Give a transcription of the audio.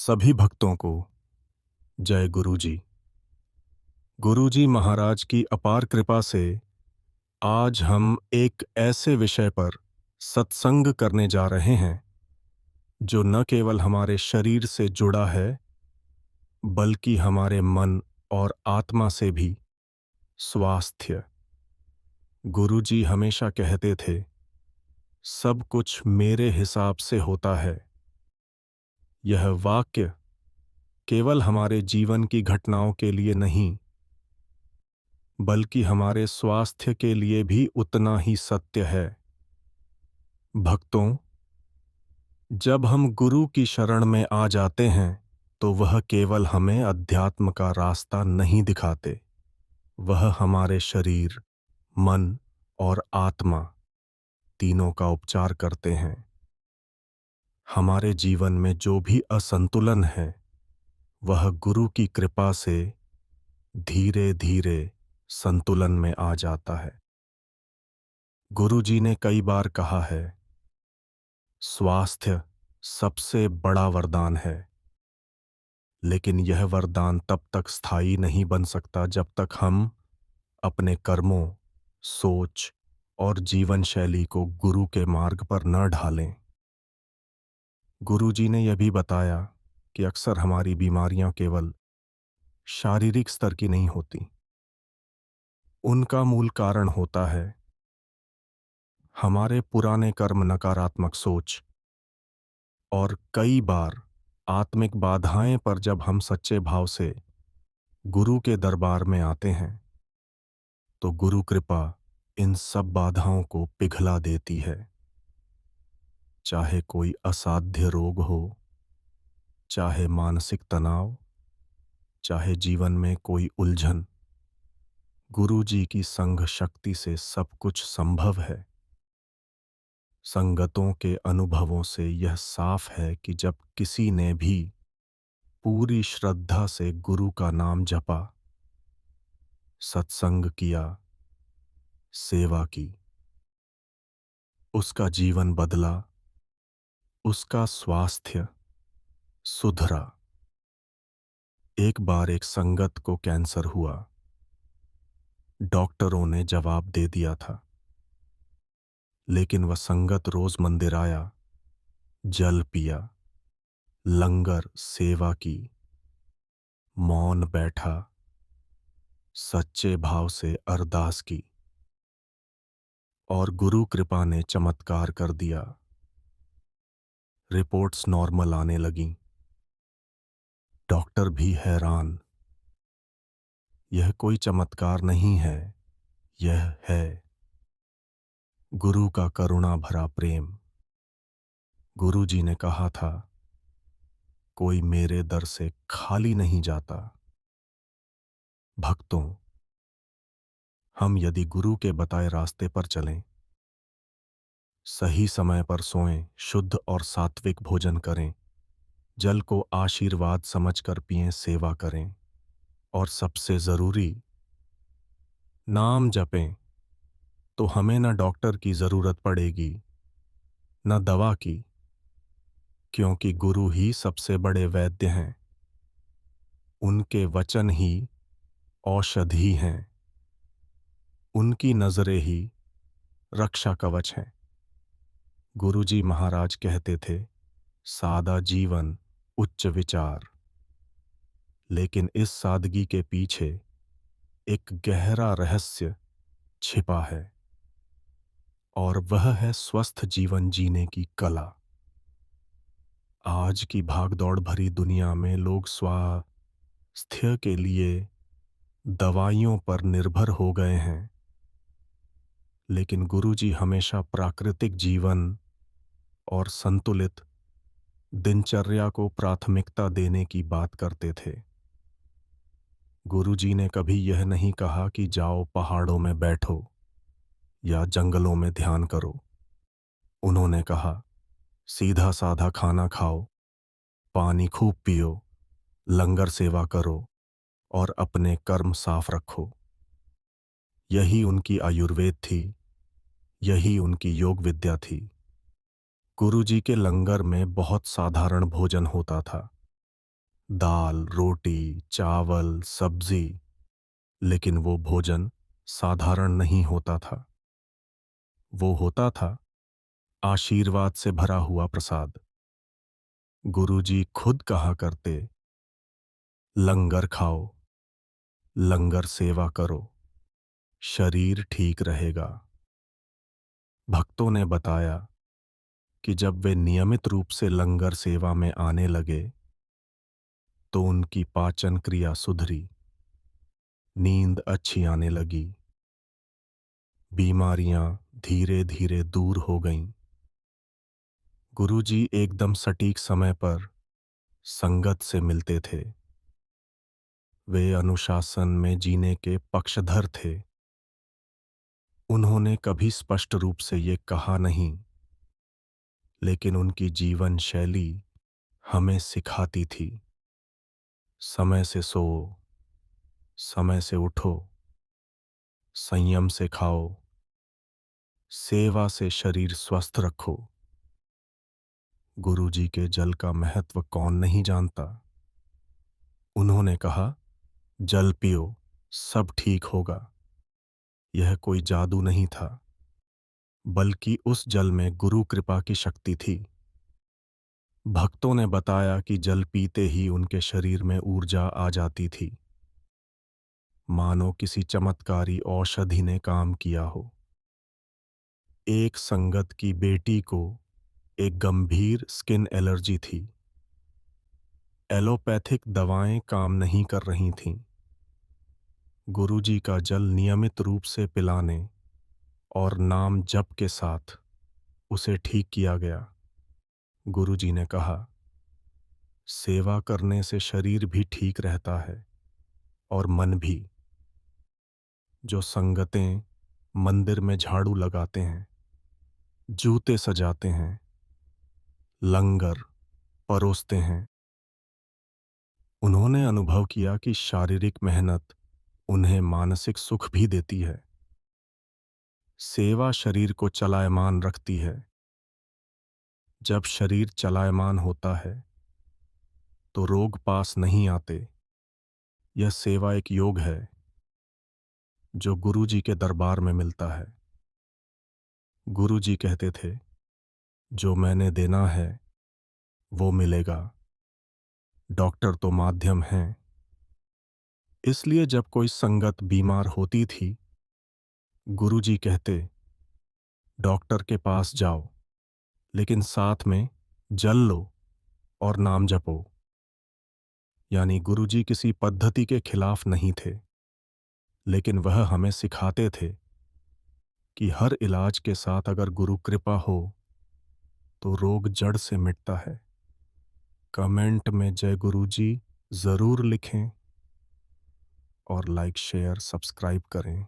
सभी भक्तों को जय गुरुजी। गुरुजी महाराज की अपार कृपा से आज हम एक ऐसे विषय पर सत्संग करने जा रहे हैं जो न केवल हमारे शरीर से जुड़ा है बल्कि हमारे मन और आत्मा से भी। स्वास्थ्य। गुरुजी हमेशा कहते थे, सब कुछ मेरे हिसाब से होता है। यह वाक्य केवल हमारे जीवन की घटनाओं के लिए नहीं बल्कि हमारे स्वास्थ्य के लिए भी उतना ही सत्य है। भक्तों, जब हम गुरु की शरण में आ जाते हैं तो वह केवल हमें अध्यात्म का रास्ता नहीं दिखाते, वह हमारे शरीर, मन और आत्मा तीनों का उपचार करते हैं। हमारे जीवन में जो भी असंतुलन है वह गुरु की कृपा से धीरे धीरे संतुलन में आ जाता है। गुरु जी ने कई बार कहा है, स्वास्थ्य सबसे बड़ा वरदान है, लेकिन यह वरदान तब तक स्थायी नहीं बन सकता जब तक हम अपने कर्मों, सोच और जीवन शैली को गुरु के मार्ग पर न ढालें। गुरु जी ने यह भी बताया कि अक्सर हमारी बीमारियां केवल शारीरिक स्तर की नहीं होती, उनका मूल कारण होता है हमारे पुराने कर्म, नकारात्मक सोच और कई बार आत्मिक बाधाएं। पर जब हम सच्चे भाव से गुरु के दरबार में आते हैं तो गुरु कृपा इन सब बाधाओं को पिघला देती है। चाहे कोई असाध्य रोग हो, चाहे मानसिक तनाव, चाहे जीवन में कोई उलझन, गुरु जी की संग शक्ति से सब कुछ संभव है। संगतों के अनुभवों से यह साफ है कि जब किसी ने भी पूरी श्रद्धा से गुरु का नाम जपा, सत्संग किया, सेवा की, उसका जीवन बदला, उसका स्वास्थ्य सुधरा। एक बार एक संगत को कैंसर हुआ। डॉक्टरों ने जवाब दे दिया था, लेकिन वह संगत रोज मंदिर आया, जल पिया, लंगर सेवा की, मौन बैठा, सच्चे भाव से अरदास की और गुरु कृपा ने चमत्कार कर दिया। रिपोर्ट्स नॉर्मल आने लगीं। डॉक्टर भी हैरान। यह कोई चमत्कार नहीं है, यह है गुरु का करुणा भरा प्रेम। गुरु जी ने कहा था, कोई मेरे दर से खाली नहीं जाता। भक्तों, हम यदि गुरु के बताए रास्ते पर चलें, सही समय पर सोएं, शुद्ध और सात्विक भोजन करें, जल को आशीर्वाद समझकर पिएं, सेवा करें और सबसे जरूरी नाम जपें, तो हमें न डॉक्टर की जरूरत पड़ेगी न दवा की, क्योंकि गुरु ही सबसे बड़े वैद्य हैं। उनके वचन ही औषधि हैं, उनकी नजरें ही रक्षा कवच हैं। गुरुजी महाराज कहते थे, सादा जीवन उच्च विचार। लेकिन इस सादगी के पीछे एक गहरा रहस्य छिपा है और वह है स्वस्थ जीवन जीने की कला। आज की भागदौड़ भरी दुनिया में लोग स्वास्थ्य के लिए दवाइयों पर निर्भर हो गए हैं, लेकिन गुरुजी हमेशा प्राकृतिक जीवन और संतुलित दिनचर्या को प्राथमिकता देने की बात करते थे। गुरुजी ने कभी यह नहीं कहा कि जाओ पहाड़ों में बैठो या जंगलों में ध्यान करो। उन्होंने कहा, सीधा साधा खाना खाओ, पानी खूब पियो, लंगर सेवा करो और अपने कर्म साफ रखो। यही उनकी आयुर्वेद थी, यही उनकी योग विद्या थी। गुरुजी के लंगर में बहुत साधारण भोजन होता था, दाल, रोटी, चावल, सब्जी, लेकिन वो भोजन साधारण नहीं होता था। वो होता था आशीर्वाद से भरा हुआ प्रसाद। गुरुजी खुद कहा करते, लंगर खाओ, लंगर सेवा करो, शरीर ठीक रहेगा। भक्तों ने बताया कि जब वे नियमित रूप से लंगर सेवा में आने लगे तो उनकी पाचन क्रिया सुधरी, नींद अच्छी आने लगी, बीमारियां धीरे धीरे दूर हो गईं। गुरुजी एकदम सटीक समय पर संगत से मिलते थे। वे अनुशासन में जीने के पक्षधर थे। उन्होंने कभी स्पष्ट रूप से ये कहा नहीं, लेकिन उनकी जीवन शैली हमें सिखाती थी। समय से सो, समय से उठो, संयम से खाओ, सेवा से शरीर स्वस्थ रखो। गुरुजी के जल का महत्व कौन नहीं जानता। उन्होंने कहा, जल पियो, सब ठीक होगा। यह कोई जादू नहीं था, बल्कि उस जल में गुरु कृपा की शक्ति थी। भक्तों ने बताया कि जल पीते ही उनके शरीर में ऊर्जा आ जाती थी, मानो किसी चमत्कारी औषधि ने काम किया हो। एक संगत की बेटी को एक गंभीर स्किन एलर्जी थी। एलोपैथिक दवाएं काम नहीं कर रही थीं। गुरुजी का जल नियमित रूप से पिलाने और नाम जप के साथ उसे ठीक किया गया। गुरुजी ने कहा, सेवा करने से शरीर भी ठीक रहता है और मन भी। जो संगतें मंदिर में झाड़ू लगाते हैं, जूते सजाते हैं, लंगर परोसते हैं, उन्होंने अनुभव किया कि शारीरिक मेहनत उन्हें मानसिक सुख भी देती है। सेवा शरीर को चलायमान रखती है। जब शरीर चलायमान होता है तो रोग पास नहीं आते। यह सेवा एक योग है जो गुरुजी के दरबार में मिलता है। गुरुजी कहते थे, जो मैंने देना है वो मिलेगा। डॉक्टर तो माध्यम हैं। इसलिए जब कोई संगत बीमार होती थी, गुरुजी कहते, डॉक्टर के पास जाओ, लेकिन साथ में जल लो और नाम जपो। यानी गुरुजी किसी पद्धति के खिलाफ नहीं थे, लेकिन वह हमें सिखाते थे कि हर इलाज के साथ अगर गुरु कृपा हो तो रोग जड़ से मिटता है। कमेंट में जय गुरुजी जरूर लिखें और लाइक शेयर सब्सक्राइब करें।